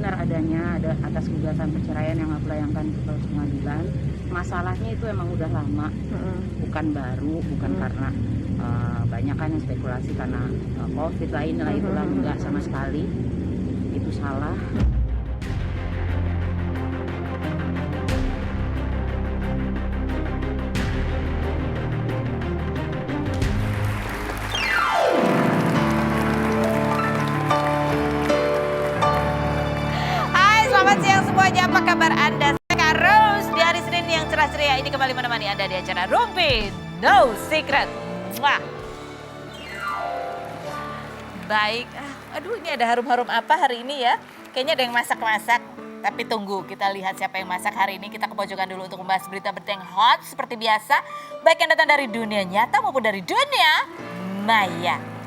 benar adanya ada atas gugatan perceraian yang aku layangkan ke pengadilan. Masalahnya itu emang udah lama, bukan baru, bukan karena banyak kan yang spekulasi karena COVID lah inilah itulah, enggak sama sekali. Itu salah. Selamat siang semuanya, apa kabar Anda? Saya Kak Rose di hari Senin yang cerah ceria ini kembali menemani Anda di acara Rumpi No Secret. Wah. Baik, aduh ini ada harum-harum apa hari ini ya? Kayaknya ada yang masak-masak. Tapi tunggu, kita lihat siapa yang masak hari ini. Kita ke pojokan dulu untuk membahas berita-berita yang hot seperti biasa. Baik yang datang dari dunia nyata maupun dari dunia maya.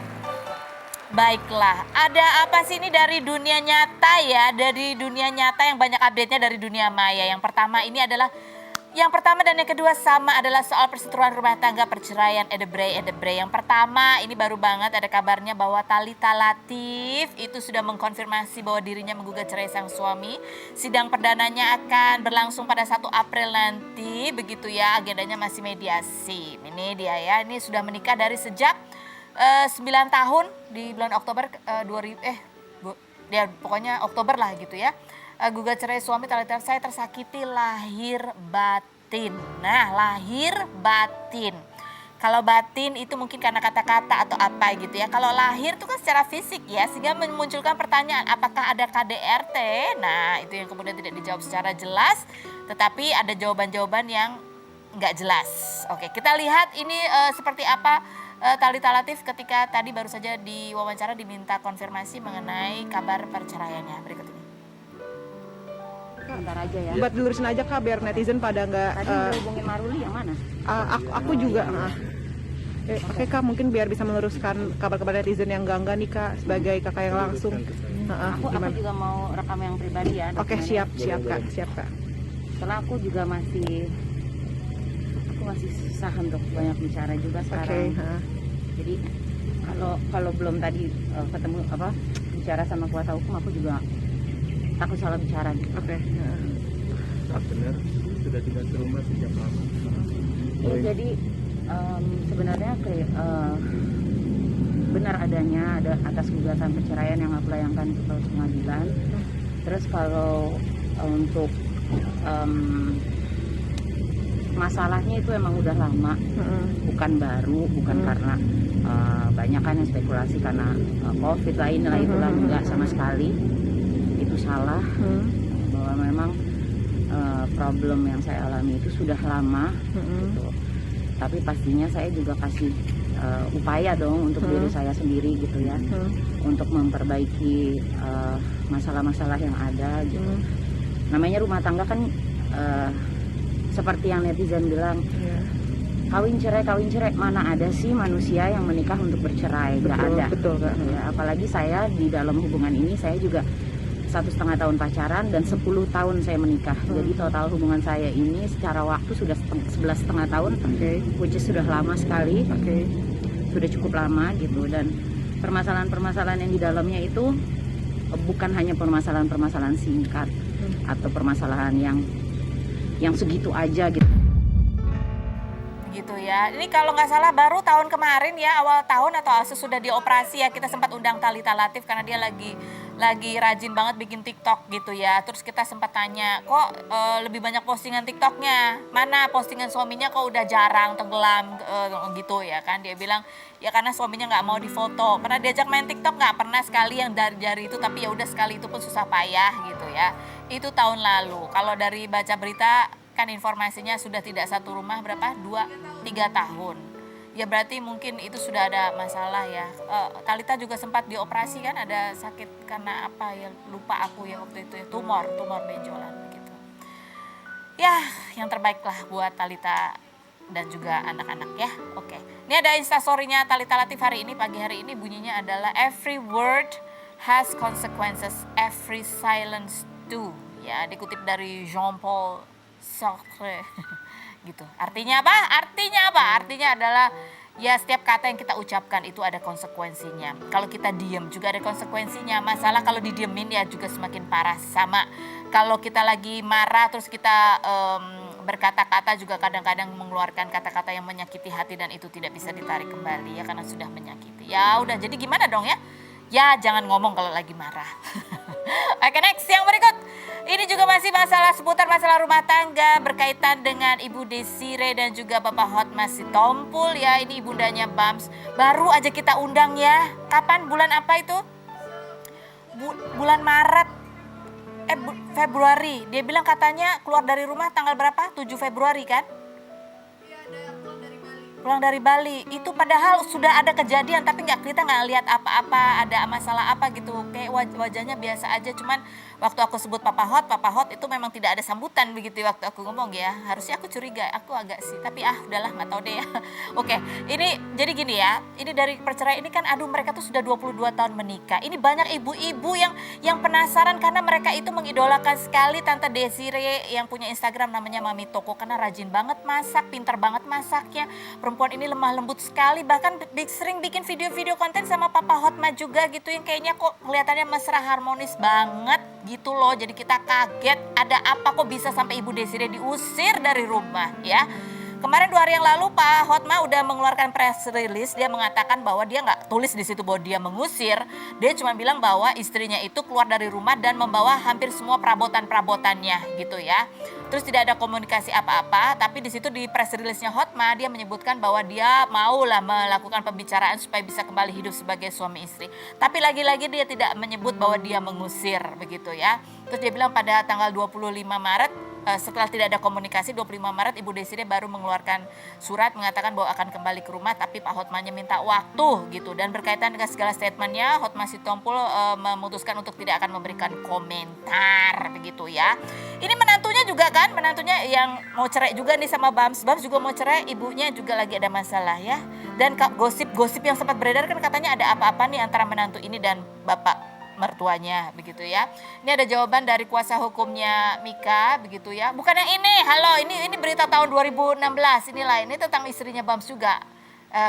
Baiklah, ada apa sih ini dari dunia nyata ya? Dari dunia nyata yang banyak update-nya dari dunia maya. Yang pertama dan yang kedua sama adalah soal perseteruan rumah tangga perceraian Edebrey. Yang pertama ini baru banget ada kabarnya bahwa Thalita Latif itu sudah mengkonfirmasi bahwa dirinya menggugat cerai sang suami. Sidang perdananya akan berlangsung pada 1 April nanti, begitu ya, agendanya masih mediasi. Ini dia ya, ini sudah menikah dari sejak 9 tahun di bulan Oktober pokoknya Oktober lah gitu ya. Gugat cerai suami Thalita, saya tersakiti lahir batin. Nah, lahir batin. Kalau batin itu mungkin karena kata-kata atau apa gitu ya. Kalau lahir itu kan secara fisik ya, sehingga memunculkan pertanyaan apakah ada KDRT. Nah, itu yang kemudian tidak dijawab secara jelas, tetapi ada jawaban-jawaban yang nggak jelas. Oke, kita lihat ini seperti apa Thalita Latif ketika tadi baru saja diwawancara diminta konfirmasi mengenai kabar perceraiannya. Berikut ini. Bentar aja ya. Buat dilurusin aja Kak, biar netizen pada nggak... Tadi hubungin Maruli yang mana? Aku juga. Oke Kak, mungkin biar bisa meluruskan kabar-kabar netizen yang enggak nih Kak, sebagai kakak yang langsung. Aku juga mau rekam yang pribadi ya. Oke, siap Kak. Karena aku juga masih susah untuk banyak bicara juga sekarang. Jadi kalau belum tadi ketemu bicara sama kuasa hukum, aku juga takut salah bicara. Benar, sudah tidak di rumah sejak lama. Ya, jadi sebenarnya benar adanya ada atas gugatan perceraian yang aku layangkan ke pengadilan. Terus kalau untuk masalahnya itu emang udah lama, bukan baru, bukan karena banyak kan yang spekulasi karena COVID lah inilah itulah, enggak sama sekali. Itu salah. Bahwa memang problem yang saya alami itu sudah lama gitu. Tapi pastinya saya juga kasih upaya dong untuk diri saya sendiri gitu ya, untuk memperbaiki masalah-masalah yang ada gitu. Namanya rumah tangga kan seperti yang netizen bilang, kawin cerai, mana ada sih manusia yang menikah untuk bercerai? Gak ada. Betul Kak. Ya, apalagi saya di dalam hubungan ini, saya juga 1,5 tahun pacaran dan 10 tahun saya menikah. Jadi total hubungan saya ini secara waktu sudah 11,5 tahun, which is sudah lama sekali, sudah cukup lama gitu. Dan permasalahan-permasalahan yang di dalamnya itu bukan hanya permasalahan-permasalahan singkat atau permasalahan yang segitu aja gitu. Gitu ya. Ini kalau nggak salah baru tahun kemarin ya, awal tahun atau sesudah dioperasi ya, kita sempat undang Thalita Latif karena dia lagi rajin banget bikin TikTok gitu ya. Terus kita sempat tanya, kok lebih banyak postingan TikToknya? Mana postingan suaminya kok udah jarang, tenggelam gitu ya kan. Dia bilang ya karena suaminya nggak mau difoto. Pernah diajak main TikTok nggak? Pernah sekali yang dari jari itu, tapi ya udah sekali itu pun susah payah gitu ya. Itu tahun lalu. Kalau dari baca berita kan informasinya sudah tidak satu rumah berapa? 2-3 tahun. Ya berarti mungkin itu sudah ada masalah ya. Thalita juga sempat dioperasi kan, ada sakit karena apa ya, lupa aku ya waktu itu ya, tumor benjolan gitu. Ya yang terbaik lah buat Thalita dan juga anak-anak ya. Oke. Ini ada instastory-nya Thalita Latif hari ini, pagi hari ini bunyinya adalah every word has consequences, every silence too. Ya dikutip dari Jean-Paul Sartre. Gitu. Artinya apa? Artinya adalah Ya setiap kata yang kita ucapkan itu ada konsekuensinya. Kalau kita diem juga ada konsekuensinya. Masalah kalau didiemin ya juga semakin parah. Sama kalau kita lagi marah terus kita berkata-kata juga kadang-kadang mengeluarkan kata-kata yang menyakiti hati dan itu tidak bisa ditarik kembali ya karena sudah menyakiti. Ya udah, jadi gimana dong ya? Ya jangan ngomong kalau lagi marah. Oke, next yang berikut. Ini juga masih seputar masalah rumah tangga berkaitan dengan Ibu Desire dan juga Bapak Hotma Sitompul ya. Ini ibundanya Bams. Baru aja kita undang ya. Kapan? Bulan apa itu? Bulan Maret. Februari. Dia bilang katanya keluar dari rumah tanggal berapa? 7 Februari kan? Pulang dari Bali. Itu padahal sudah ada kejadian tapi kita nggak lihat apa-apa, ada masalah apa gitu. Kayak wajahnya biasa aja, cuman waktu aku sebut Papa Hot itu memang tidak ada sambutan begitu waktu aku ngomong ya. Harusnya aku curiga, aku agak sih, tapi udahlah nggak tahu deh ya. Oke, ini jadi gini ya. Ini dari perceraian ini kan mereka tuh sudah 22 tahun menikah. Ini banyak ibu-ibu yang penasaran karena mereka itu mengidolakan sekali Tante Desire yang punya Instagram namanya Mami Toko karena rajin banget masak, pintar banget masaknya. Perempuan ini lemah lembut sekali, bahkan sering bikin video-video konten sama Papa Hotma juga gitu yang kayaknya kok kelihatannya mesra harmonis banget gitu loh. Jadi kita kaget ada apa kok bisa sampai Ibu Desire diusir dari rumah ya. Kemarin 2 hari yang lalu Pak Hotma udah mengeluarkan press release, dia mengatakan bahwa dia nggak tulis di situ bahwa dia mengusir, dia cuma bilang bahwa istrinya itu keluar dari rumah dan membawa hampir semua perabotan-perabotannya gitu ya. Terus tidak ada komunikasi apa-apa, tapi di situ di press release-nya Hotma dia menyebutkan bahwa dia maulah melakukan pembicaraan supaya bisa kembali hidup sebagai suami istri. Tapi lagi-lagi dia tidak menyebut bahwa dia mengusir begitu ya. Terus dia bilang pada tanggal 25 Maret setelah tidak ada komunikasi 25 Maret Ibu Desire baru mengeluarkan surat mengatakan bahwa akan kembali ke rumah tapi Pak Hotmanya minta waktu gitu. Dan berkaitan dengan segala statementnya Hotma Sitompul memutuskan untuk tidak akan memberikan komentar begitu ya. Ini menantunya juga kan, menantunya yang mau cerai juga nih sama Bams juga mau cerai, ibunya juga lagi ada masalah ya. Dan gosip-gosip yang sempat beredar kan katanya ada apa-apa nih antara menantu ini dan bapak mertuanya begitu ya. Ini ada jawaban dari kuasa hukumnya Mika begitu ya. Bukan yang ini, halo ini berita tahun 2016 inilah, ini tentang istrinya Bams juga.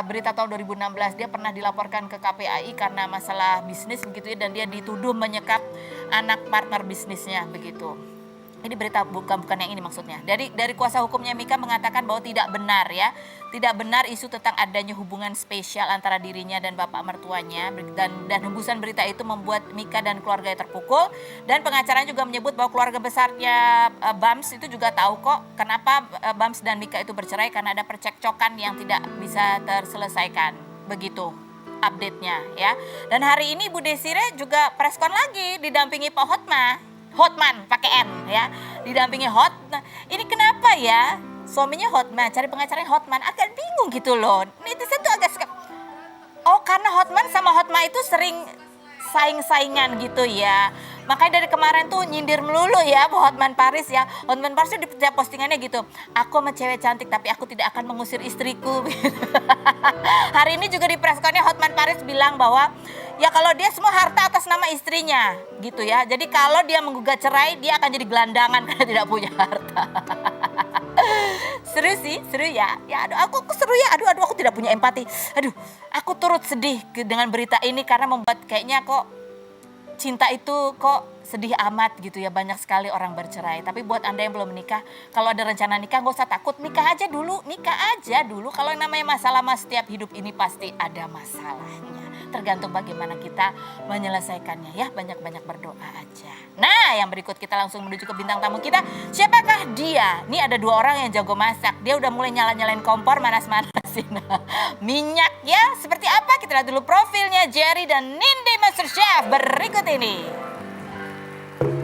Berita tahun 2016 dia pernah dilaporkan ke KPAI karena masalah bisnis begitu ya dan dia dituduh menyekap anak partner bisnisnya begitu. Ini berita bukan yang ini maksudnya. Dari kuasa hukumnya Mika mengatakan bahwa tidak benar ya. Tidak benar isu tentang adanya hubungan spesial antara dirinya dan bapak mertuanya. Dan hembusan berita itu membuat Mika dan keluarganya terpukul. Dan pengacaranya juga menyebut bahwa keluarga besarnya Bams itu juga tahu kok kenapa Bams dan Mika itu bercerai. Karena ada percekcokan yang tidak bisa terselesaikan. Begitu update-nya ya. Dan hari ini Bu Desire juga preskon lagi didampingi Pak Hotman pakai N ya, didampingi Hotman. Ini kenapa ya suaminya Hotman cari pengacaranya Hotman, agak bingung gitu loh. Netizen tuh agak karena Hotman sama Hotma itu sering saing-saingan gitu ya. Makanya dari kemarin tuh nyindir melulu ya Hotman Paris ya. Hotman Paris tuh di setiap postingannya gitu, aku sama cewek cantik tapi aku tidak akan mengusir istriku. Hari ini juga di pressconnya Hotman Paris bilang bahwa ya kalau dia semua harta atas nama istrinya gitu ya. Jadi kalau dia menggugat cerai dia akan jadi gelandangan karena tidak punya harta. Seru sih, seru ya. Ya aduh aku seru ya. Aduh aku tidak punya empati. Aduh, aku turut sedih dengan berita ini karena membuat kayaknya kok cinta itu kok sedih amat gitu ya, banyak sekali orang bercerai. Tapi buat Anda yang belum menikah, kalau ada rencana nikah gak usah takut, nikah aja dulu. Kalau yang namanya masalah mas setiap hidup ini pasti ada masalahnya. Tergantung bagaimana kita menyelesaikannya ya, banyak-banyak berdoa aja. Nah yang berikut kita langsung menuju ke bintang tamu kita. Siapakah dia? Nih ada 2 orang yang jago masak. Dia udah mulai nyalain kompor, manas-manasin minyak ya. Seperti apa? Kita lihat dulu profilnya Jerry dan Nindi Master Chef berikut ini.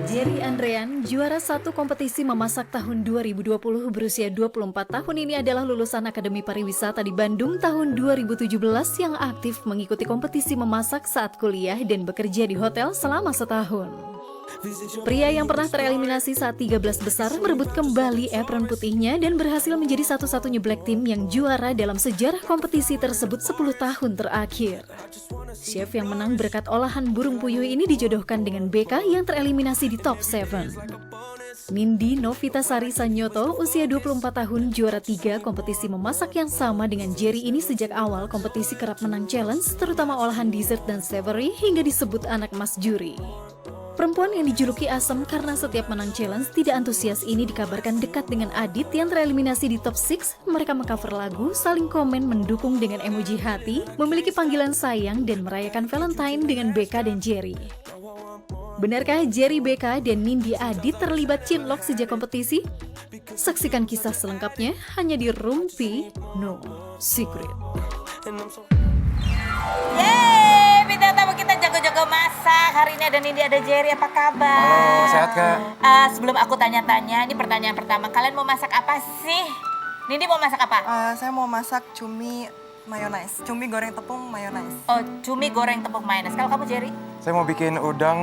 Jerry Andrean, juara 1 kompetisi memasak tahun 2020 berusia 24 tahun ini adalah lulusan Akademi Pariwisata di Bandung tahun 2017 yang aktif mengikuti kompetisi memasak saat kuliah dan bekerja di hotel selama setahun. Pria yang pernah tereliminasi saat 13 besar merebut kembali apron putihnya dan berhasil menjadi satu-satunya black team yang juara dalam sejarah kompetisi tersebut 10 tahun terakhir. Chef yang menang berkat olahan burung puyuh ini dijodohkan dengan BK yang tereliminasi di top 7. Nindi Novitasari Sanyoto, usia 24 tahun, juara 3 kompetisi memasak yang sama dengan Jerry ini sejak awal kompetisi kerap menang challenge, terutama olahan dessert dan savory hingga disebut anak emas juri. Perempuan yang dijuluki asem karena setiap menang challenge tidak antusias ini dikabarkan dekat dengan Adit yang tereliminasi di top 6. Mereka mengcover lagu, saling komen mendukung dengan emoji hati, memiliki panggilan sayang dan merayakan Valentine dengan BK dan Jerry. Benarkah Jerry, BK, dan Nindi Adit terlibat cinlok sejak kompetisi? Saksikan kisah selengkapnya hanya di Rumpi No Secret. Yeay, bintang tamu kita jago-jago masak. Hari ini ada Nindi, ada Jerry. Apa kabar? Halo, sehat Kak? Sebelum aku tanya-tanya, ini pertanyaan pertama. Kalian mau masak apa sih? Nindi mau masak apa? Saya mau masak cumi mayonaise, cumi goreng tepung mayonaise. Oh, cumi goreng tepung mayones. Kalau kamu, Jerry? Saya mau bikin udang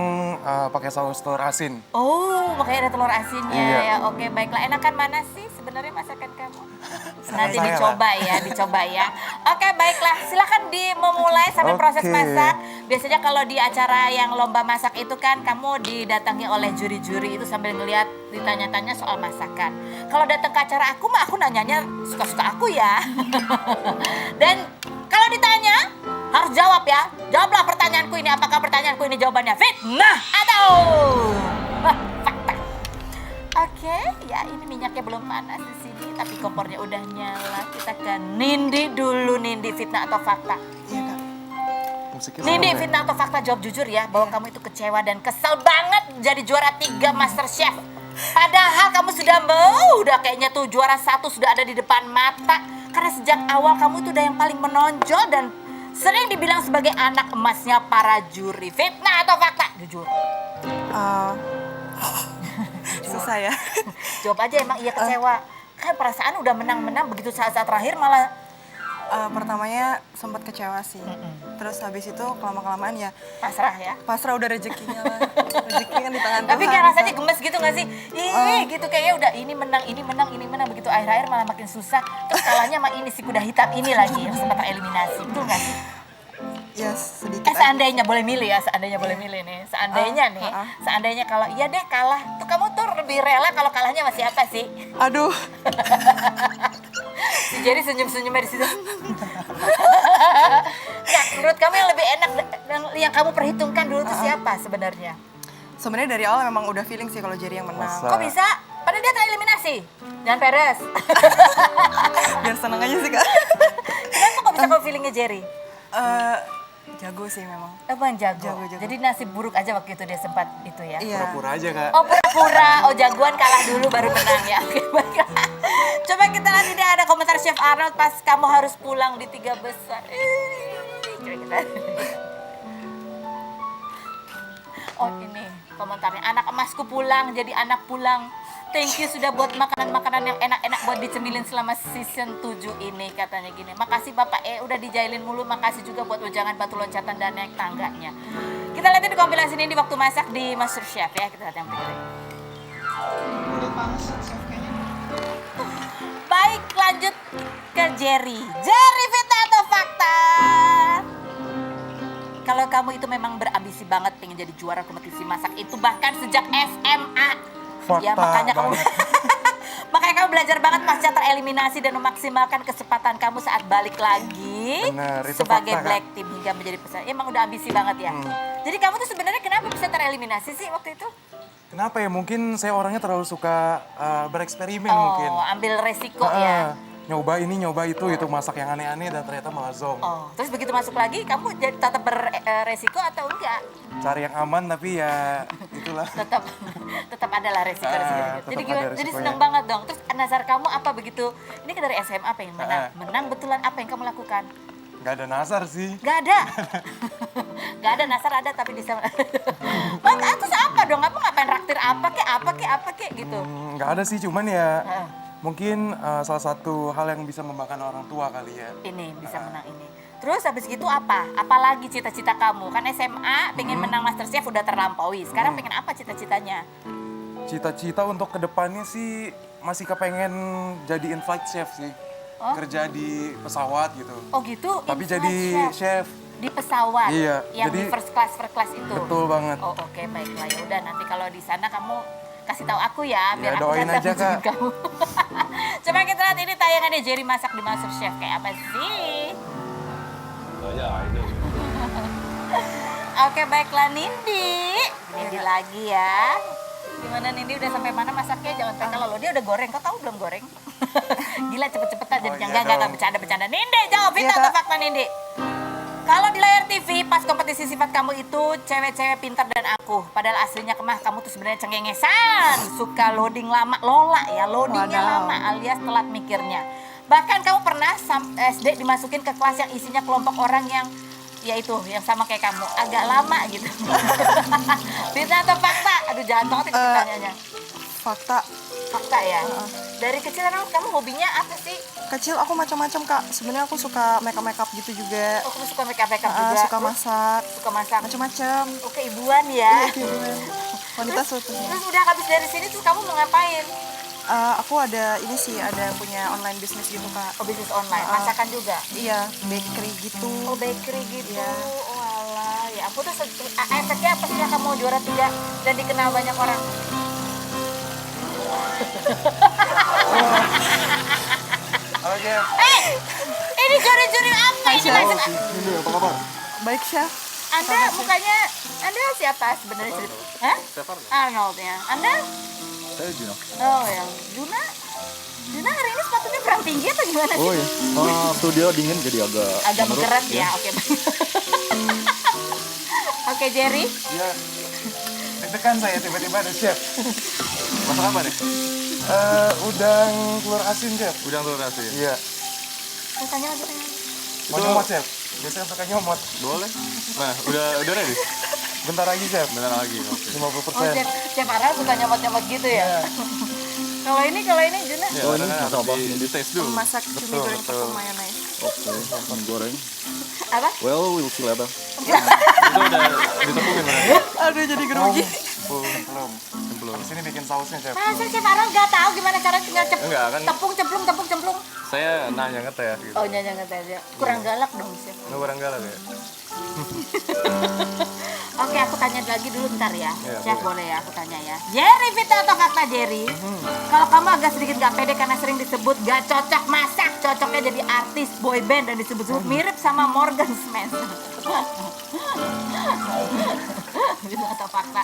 pakai saus telur asin. Oh, makanya ada telur asinnya Iya. ya. Oke, baiklah. Enakan mana sih sebenarnya masakan kamu? Nanti Saya dicoba ya. Oke, baiklah. Silakan memulai sampai proses Oke. masak. Biasanya kalau di acara yang lomba masak itu kan kamu didatangi oleh juri-juri itu sambil ngeliat ditanya-tanya soal masakan. Kalau datang ke acara aku mah aku nanyanya suka-suka aku ya. Dan kalau ditanya harus jawab ya. Jawablah pertanyaanku ini. Apakah pertanyaanku ini jawabannya fitnah atau fakta? Oke, ya ini minyaknya belum panas di sini, tapi kompornya udah nyala. Kita ke Nindi dulu. Nindi, fitnah atau fakta? Iya Kak. Musiknya Nindi, serem ya? fitnah atau fakta? Jawab jujur ya, bahwa kamu itu kecewa dan kesel banget jadi juara 3 MasterChef. Padahal kamu udah kayaknya tuh juara 1 sudah ada di depan mata. Karena sejak awal kamu itu udah yang paling menonjol dan sering dibilang sebagai anak emasnya para juri. Fitnah atau fakta? Jujur. Susah ya. Jawab aja emang iya kecewa. Kan perasaan udah menang-menang begitu saat-saat terakhir malah Pertamanya sempat kecewa sih. Terus habis itu kelamaan ya pasrah ya. pasrah, udah rezekinya lah. Rezeki kan di tangan Tapi Tuhan. kayak rasanya gemes gitu gak sih? Gitu kayaknya udah ini menang. Begitu akhir-akhir malah makin susah. Terus kalahnya sama ini si kuda hitam ini lagi yang sempat tereliminasi. Betul gak sih? Ya sedikit. Seandainya boleh milih ya, nih. Seandainya kalau iya deh kalah. Tuh kamu tuh lebih rela kalau kalahnya sama siapa sih? Aduh. Si Jerry senyum-senyumnya di situ. Ya, menurut kamu yang lebih enak yang kamu perhitungkan dulu tuh siapa sebenarnya? Sebenarnya dari awal memang udah feeling sih kalau Jerry yang menang. Masa? Kok bisa? Padahal dia tereliminasi. Jangan peres. Biar seneng aja sih Kak. Kenapa kok bisa kamu feelingnya Jerry? Jago sih memang. Emang jago. Jago. Jadi nasib buruk aja waktu itu dia sempat itu ya. Iya. Pura-pura aja Kak. Oh pura-pura, oh jagoan kalah dulu baru menang ya. Oke baik. Coba kita lihat ini ada komentar Chef Arnold pas kamu harus pulang di 3 besar. Coba kita. Oh ini komentarnya, anak emasku pulang jadi anak pulang. Thank you sudah buat makanan-makanan yang enak-enak buat dicemilin selama season 7 ini katanya gini. Makasih Bapak udah dijailin mulu, makasih juga buat wejangan batu loncatan dan naik tangganya. Kita lihat di kompilasi ini di waktu masak di MasterChef ya, kita lihat yang berikut. Baik, lanjut ke Jerry. Jerry, fitnah atau fakta? Kalau kamu itu memang berambisi banget pengen jadi juara kompetisi masak itu bahkan sejak SMA. Fakta Ya makanya kamu banget. makanya kamu belajar banget pasca tereliminasi dan memaksimalkan kesempatan kamu saat balik lagi Bener, itu sebagai fakta, Kak. black team hingga menjadi peserta. Emang udah ambisi banget ya. Jadi kamu tuh sebenarnya kenapa bisa tereliminasi sih waktu itu? Kenapa ya? Mungkin saya orangnya terlalu suka bereksperimen mungkin. Ambil resiko Ah, ya. Nyoba ini, nyoba itu masak yang aneh-aneh dan ternyata malah zonk. Oh, terus begitu masuk lagi kamu jadi tetap beresiko atau enggak? Cari yang aman tapi ya itulah. tetap ada lah resiko. tetap Jadi ada gimana? Jadi resikonya. seneng banget dong. Terus nazar kamu apa begitu? Ini kan dari SMA pengen menang. Ah. Menang betulan apa yang kamu lakukan? Nggak ada nazar sih. Gak ada. Gak ada nasar ada tapi di sana. Terus apa dong? Kamu ngapain raktir apa kek gitu. Nggak ada sih, cuman ya Heeh. mungkin salah satu hal yang bisa membanggakan orang tua kali ya. Ini bisa menang ini. Terus habis gitu apa? Apalagi cita-cita kamu? Kan SMA pengen menang MasterChef udah terlampaui. Sekarang pengen apa cita-citanya? Cita-cita untuk kedepannya sih masih kepengen jadi flight chef sih. Oh. Kerja di pesawat gitu. Oh gitu? Tapi in-flight jadi chef. di pesawat. Iya, Yang jadi- di first class itu. Betul banget. Oh oke baiklah ya udah nanti kalau di sana kamu kasih tahu aku ya, biar Ya, aku doain datang aja, Kak. jemput kamu. Coba kita lihat ini tayangannya Jerry masak di MasterChef kayak apa sih? Oke, baiklah Nindi. Nindi lagi ya. Gimana Nindi, udah sampai mana masaknya? Jangan sampai kalau dia udah goreng. Kau tahu belum goreng? Gila, cepet-cepetan Oh, jadinya. iya Enggak, dong. bercanda. Nindi, jawab Iya, itu atau Kak. fakta Nindi? Kalau di layar TV, pas kompetisi sifat kamu itu cewek-cewek pintar dan aku. Padahal aslinya kemah kamu tuh sebenarnya cengengesan. Suka loading lama, Lola ya, loadingnya Wadaw. lama alias telat mikirnya. Bahkan kamu pernah SD dimasukin ke kelas yang isinya kelompok orang yang ya itu, yang sama kayak kamu, agak lama gitu. Fitnah atau fakta? Aduh, jahat banget itu pertanyaannya. Fakta. Fakta ya? Dari kecil emang kamu hobinya apa sih? Kecil aku macam-macam Kak. Sebenarnya aku suka makeup gitu juga. Oh, kamu suka make-up juga? Suka masak. Suka masak? Macam-macam. Oke, ibuan ya? Wanita sebetulnya. Terus udah habis dari sini terus kamu mau ngapain? Aku ada ini sih, ada punya online bisnis gitu Kak. Oh, bisnis online, masakan juga? Iya, bakery gitu. Oh, bakery gitu. Iya. Oh alah, ya ampun, terus efeknya apa setelah kamu juara 3 dan dikenal banyak orang? Halo, Chef. Ini juri-juri apa ini? Maksud- Ini apa kabar? Baik Chef. Anda mukanya, Anda siapa sebenarnya? Hah? Arnold ya. Anda? Saya Juno. Oh ya, Juna? Juna hari ini sepatunya kurang tinggi atau gimana sih? Oh iya, studio dingin jadi Agak menggerak ya, oke. Oke, Jerry. Iya. Deg-degan saya tiba-tiba ada chef. Masak apa nih? Udang telur asin, chef. Udang telur asin. Iya. Tanya lagi, tanya. Mau nyomot, chef? Biasanya suka nyomot. Boleh. Nah, udah ready? Bentar lagi, chef. Benar lagi, oke. 50%. Oh, Chef Ara suka nyomot-nyomot gitu ya? Kalau ini Juna? Ya, Oh, ini karena masak apa? di taste dulu. Masak cumi goreng tepung mayonnaise. Oke, goreng. Apa? Well, we'll see later. Itu udah ditepukin berarti. Aduh jadi grogi. Belum. Habis ini bikin sausnya, chef. Masa Chef Ara nggak tahu gimana cara tinggal Enggak, kan tepung cemplung. saya nanya ngeteh gitu. Oh, nyanyi aja. Kurang galak dong, Chef. Nggak barang galak ya? Oke, aku tanya lagi dulu bentar ya. Iya, Chef boleh ya, aku tanya ya. Jerry, Vita atau fakta Jerry? Kalau kamu agak sedikit gak pede karena sering disebut gak cocok masak, cocoknya jadi artis boy band dan disebut-sebut mirip sama Morgan Spencer. Gitu atau fakta?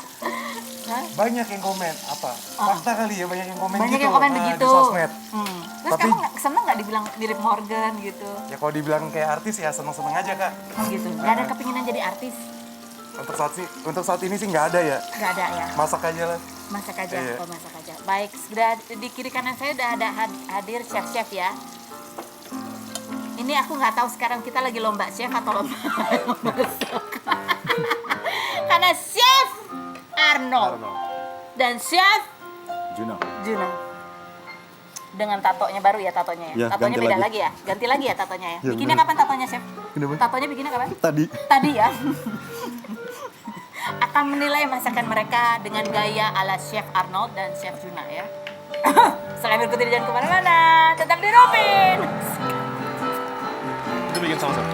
Hah? Banyak yang komen. Apa? Fakta kali ya, banyak yang komen Banyak gitu. yang komen Nah, begitu. Di sosmed. Terus Tapi- kamu seneng gak dibilang mirip Morgan gitu? Ya kalau dibilang kayak artis ya seneng-seneng aja, Kak. Oh gitu. Gak ada kepinginan jadi artis? Untuk saat ini sih nggak ada ya. Gak ada ya? Masak aja lah. Masak aja, Iya. oh masak aja. Baik, sudah di kiri kanan saya udah ada hadir chef-chef ya. Ini aku nggak tahu sekarang kita lagi lomba chef atau lomba masak. Karena chef Arnold dan chef Juno. Juno dengan tatonya baru ya, tatonya ya. Ya, Tatonya ganti beda lagi. lagi ya, ganti lagi ya tatonya ya. Ya, Bikinnya bener. kapan tatonya chef? Kenapa? Tatonya bikinnya kapan? Tadi. Ya. Akan menilai masakan mereka dengan gaya ala Chef Arnold dan Chef Juna ya. Selain berikuti jangan kemana-mana, tetap di Robin. Itu bikin saus apa?